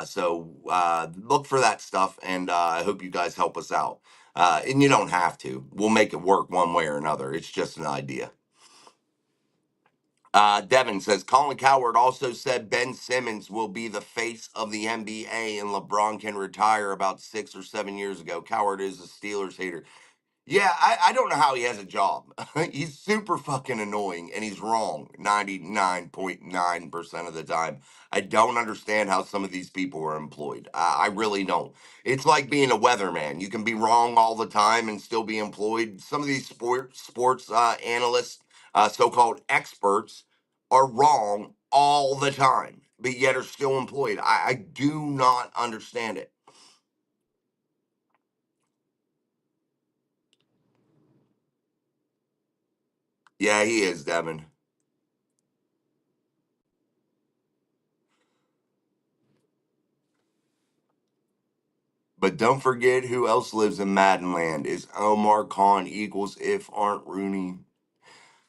So look for that stuff, and I hope you guys help us out. And you don't have to. We'll make it work one way or another. It's just an idea. Devin says Colin Coward also said Ben Simmons will be the face of the NBA and LeBron can retire about 6 or 7 years ago. Coward is a Steelers hater. Yeah, I don't know how he has a job. He's super fucking annoying and he's wrong 99.9% of the time. I don't understand how some of these people are employed. I really don't. It's like being a weatherman. You can be wrong all the time and still be employed. Some of these sports analysts, so-called experts, are wrong all the time, but yet are still employed. I do not understand it. Yeah, he is, Devin. But don't forget who else lives in Madden Land is Omar Khan equals if aren't Rooney.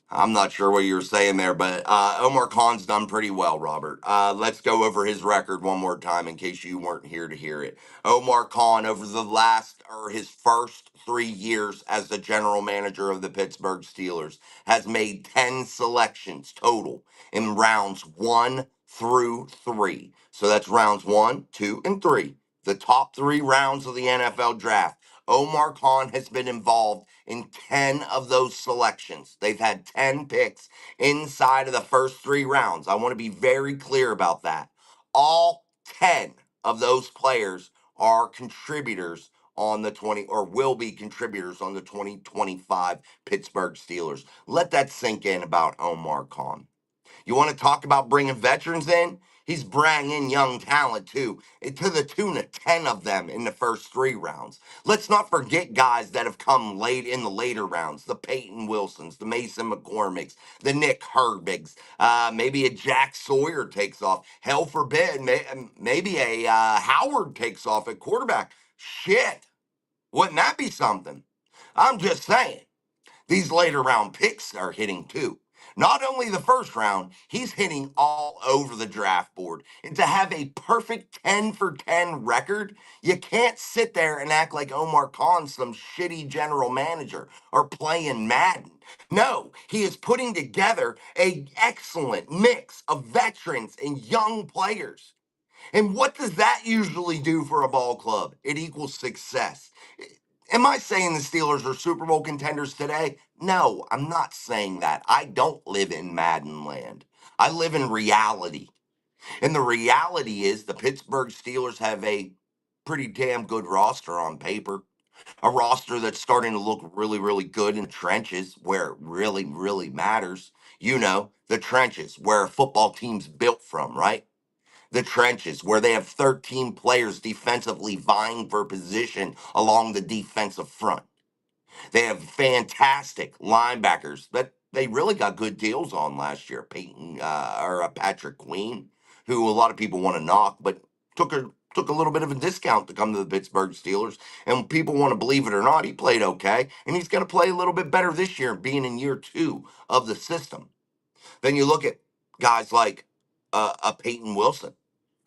I'm not sure what you were saying there, but Omar Khan's done pretty well, Robert. Let's go over his record one more time in case you weren't here to hear it. Omar Khan, over the last or his first 3 years as the general manager of the Pittsburgh Steelers, has made 10 selections total in rounds 1 through 3. So that's rounds 1, 2, and 3. The top 3 rounds of the NFL draft. Omar Khan has been involved in 10 of those selections. They've had 10 picks inside of the first 3 rounds. I want to be very clear about that. All 10 of those players are contributors on the 20 or will be contributors on the 2025 Pittsburgh Steelers. Let that sink in about Omar Khan. You want to talk about bringing veterans in? He's bringing in young talent too, to the tune of 10 of them in the first 3 rounds. Let's not forget guys that have come late in the later rounds, the Peyton Wilsons, the Mason McCormicks, the Nick Herbigs, maybe a Jack Sawyer takes off. Hell forbid, maybe a Howard takes off at quarterback. Shit, wouldn't that be something? I'm just saying. These later round picks are hitting too. Not only the first round, he's hitting all over the draft board. And to have a perfect 10 for 10 record, you can't sit there and act like Omar Khan's some shitty general manager or playing Madden. No, he is putting together a excellent mix of veterans and young players. And what does that usually do for a ball club? It equals success. Am I saying the Steelers are Super Bowl contenders today? No, I'm not saying that. I don't live in Madden land. I live in reality. And the reality is the Pittsburgh Steelers have a pretty damn good roster on paper. A roster that's starting to look really, really good in the trenches where it really, really matters. You know, the trenches where a football team's built from, right? The trenches where they have 13 players defensively vying for position along the defensive front. They have fantastic linebackers that they really got good deals on last year. Patrick Queen, who a lot of people want to knock, but took a little bit of a discount to come to the Pittsburgh Steelers. And people want to believe it or not, he played okay, and he's going to play a little bit better this year, being in year 2 of the system. Then you look at guys like a Peyton Wilson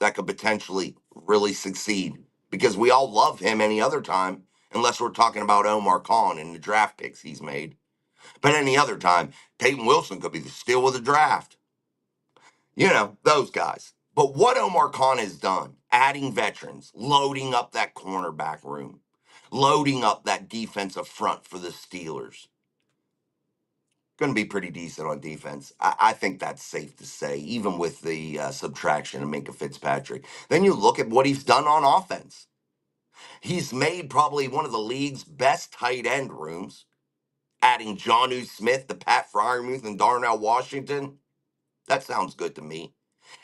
that could potentially really succeed because we all love him any other time, unless we're talking about Omar Khan and the draft picks he's made. But any other time, Peyton Wilson could be the steal of the draft. You know, those guys. But what Omar Khan has done, adding veterans, loading up that cornerback room, loading up that defensive front for the Steelers, going to be pretty decent on defense. I think that's safe to say, even with the subtraction of Minka Fitzpatrick. Then you look at what he's done on offense. He's made probably one of the league's best tight end rooms, adding Jonnu Smith to Pat Fryermuth and Darnell Washington. That sounds good to me.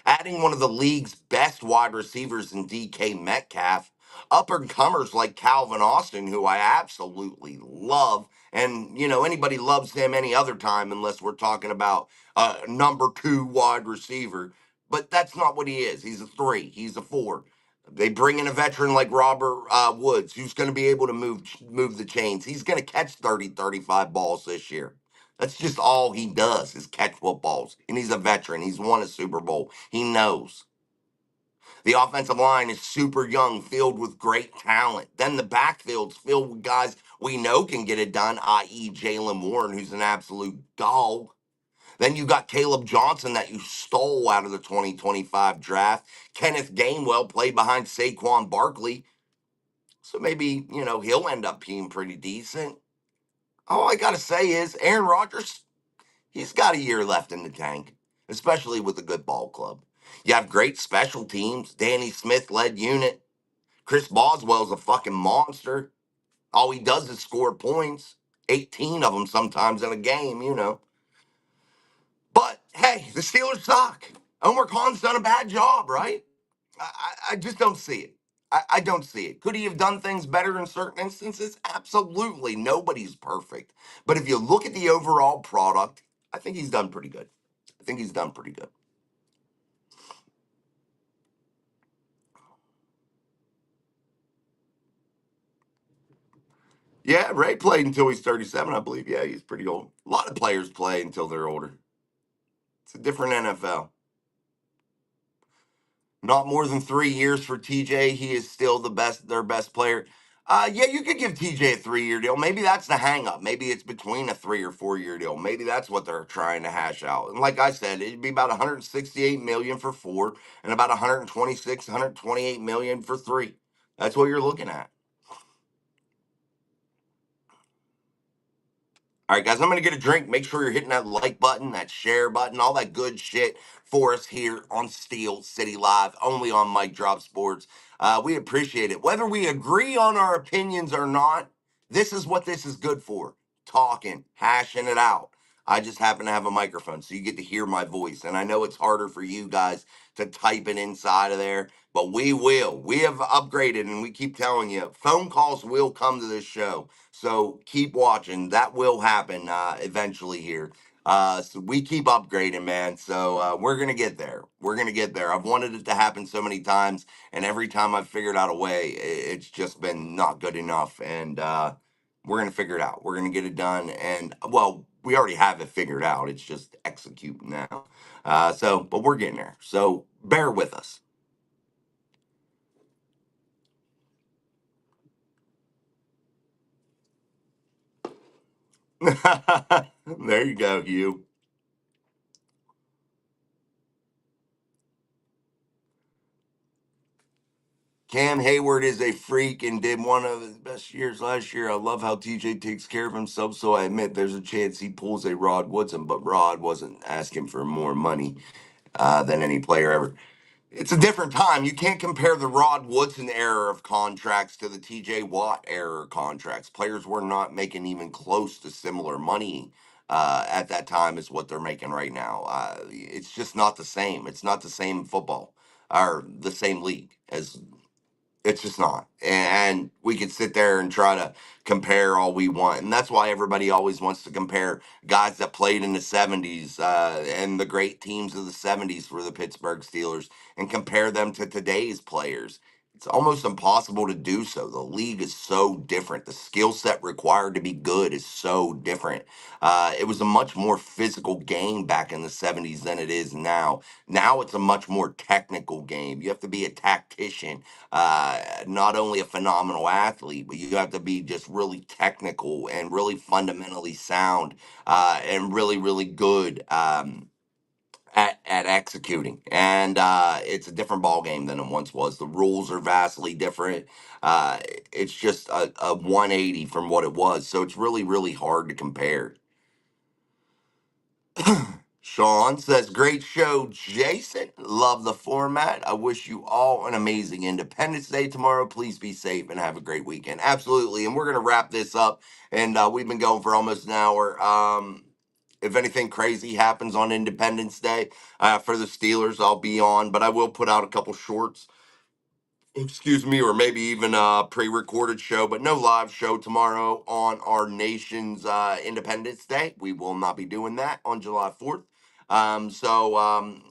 Adding one of the league's best wide receivers in DK Metcalf, up and comers like Calvin Austin, who I absolutely love. And, you know, anybody loves him any other time unless we're talking about number 2 wide receiver. But that's not what he is. He's a 3, he's a 4. They bring in a veteran like Robert Woods, who's going to be able to move the chains. He's going to catch 30, 35 balls this year. That's just all he does is catch footballs. And he's a veteran. He's won a Super Bowl. He knows. The offensive line is super young, filled with great talent. Then the backfield's filled with guys we know can get it done, i.e. Jalen Warren, who's an absolute dog. Then you got Caleb Johnson that you stole out of the 2025 draft. Kenneth Gainwell played behind Saquon Barkley. So maybe, he'll end up being pretty decent. All I got to say is Aaron Rodgers, he's got a year left in the tank, especially with a good ball club. You have great special teams, Danny Smith led unit. Chris Boswell's a fucking monster. All he does is score points, 18 of them sometimes in a game. But hey, the Steelers suck. Omar Khan's done a bad job, right? I just don't see it. I don't see it. Could he have done things better in certain instances? Absolutely. Nobody's perfect. But if you look at the overall product, I think he's done pretty good. I think he's done pretty good. Yeah, Ray played until he's 37, I believe. Yeah, he's pretty old. A lot of players play until they're older. It's a different NFL. Not more than 3 years for TJ. He is still their best player. Yeah, you could give TJ a 3 year deal. Maybe that's the hang up. Maybe it's between a 3 or 4 year deal. Maybe that's what they're trying to hash out. And like I said, it'd be about 168 million for 4 and about 126, 128 million for 3. That's what you're looking at. All right, guys, I'm going to get a drink. Make sure you're hitting that like button, that share button, all that good shit for us here on Steel City Live, only on Mike Drop Sports. We appreciate it. Whether we agree on our opinions or not, this is what this is good for. Talking, hashing it out. I just happen to have a microphone, so you get to hear my voice. And I know it's harder for you guys to type it inside of there, but we will. We have upgraded, and we keep telling you, phone calls will come to this show. So keep watching. That will happen eventually here. So we keep upgrading, man. So we're gonna get there. We're gonna get there. I've wanted it to happen so many times, and every time I've figured out a way, it's just been not good enough. And we're gonna figure it out. We're gonna get it done. And well, we already have it figured out. It's just execute now. But we're getting there. So bear with us. There you go, Hugh. Cam Hayward is a freak and did one of his best years last year. I love how TJ takes care of himself, so I admit there's a chance he pulls a Rod Woodson, but Rod wasn't asking for more money than any player ever. It's a different time. You can't compare the Rod Woodson era of contracts to the TJ Watt era of contracts. Players were not making even close to similar money at that time as what they're making right now. It's just not the same. It's not the same football or the same league as it's just not. And we could sit there and try to compare all we want. And that's why everybody always wants to compare guys that played in the 70s and the great teams of the 70s for the Pittsburgh Steelers and compare them to today's players. It's almost impossible to do so. The league is so different. The skill set required to be good is so different. It was a much more physical game back in the 70s than it is now. Now it's a much more technical game. You have to be a tactician, not only a phenomenal athlete, but you have to be just really technical and really fundamentally sound and really, really good at executing. And it's a different ball game than it once was. The rules are vastly different. Uh, it's just a 180 from what it was. So it's really, really hard to compare. Sean says, great show, Jason. Love the format. I wish you all an amazing Independence Day tomorrow. Please be safe and have a great weekend. Absolutely. And we're going to wrap this up. And we've been going for almost an hour. If anything crazy happens on Independence Day for the Steelers, I'll be on. But I will put out a couple shorts, excuse me, or maybe even a pre-recorded show, but no live show tomorrow on our nation's Independence Day. We will not be doing that on July 4th.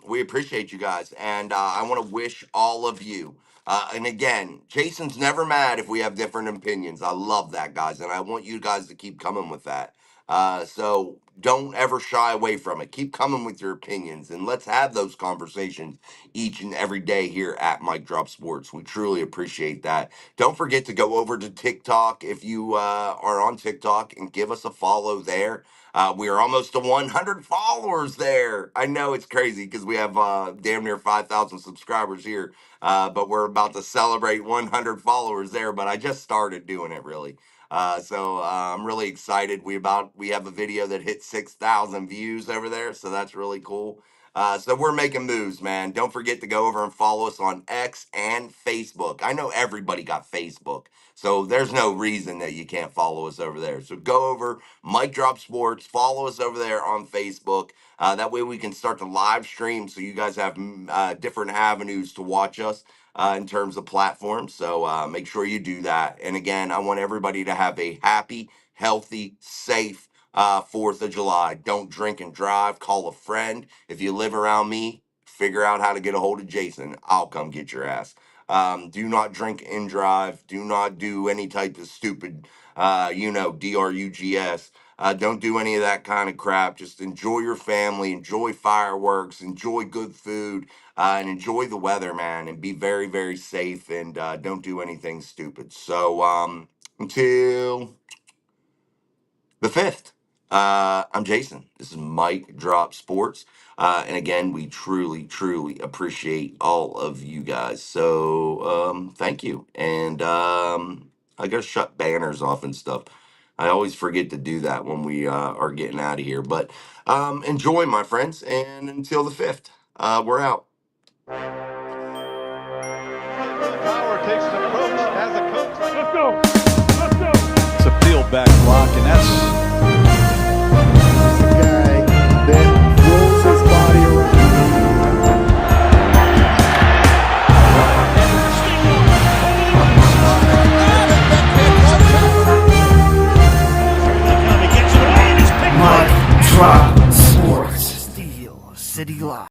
We appreciate you guys, and I want to wish all of you. And again, Jason's never mad if we have different opinions. I love that, guys, and I want you guys to keep coming with that. So don't ever shy away from it. Keep coming with your opinions and let's have those conversations each and every day here at Mike Drop Sports. We truly appreciate that. Don't forget to go over to TikTok if you are on TikTok and give us a follow there. We are almost to 100 followers there. I know it's crazy because we have damn near 5,000 subscribers here, but we're about to celebrate 100 followers there. But I just started doing it really. I'm really excited. We have a video that hit 6,000 views over there, so that's really cool. So we're making moves, man. Don't forget to go over and follow us on X and Facebook. I know everybody got Facebook, so there's no reason that you can't follow us over there. So go over Mike Drop Sports, follow us over there on Facebook. That way we can start to live stream, so you guys have different avenues to watch us in terms of platforms. So make sure you do that. And again, I want everybody to have a happy, healthy, safe 4th of July. Don't drink and drive. Call a friend. If you live around me, figure out how to get a hold of Jason. I'll come get your ass. Do not drink and drive. Do not do any type of stupid, DRUGS. Don't do any of that kind of crap. Just enjoy your family, enjoy fireworks, enjoy good food, and enjoy the weather, man, and be very, very safe and don't do anything stupid. So until the 5th, I'm Jason. This is Mike Drop Sports. And again, we truly, truly appreciate all of you guys. So thank you. And I got to shut banners off and stuff. I always forget to do that when we are getting out of here. But enjoy, my friends. And until the 5th, we're out.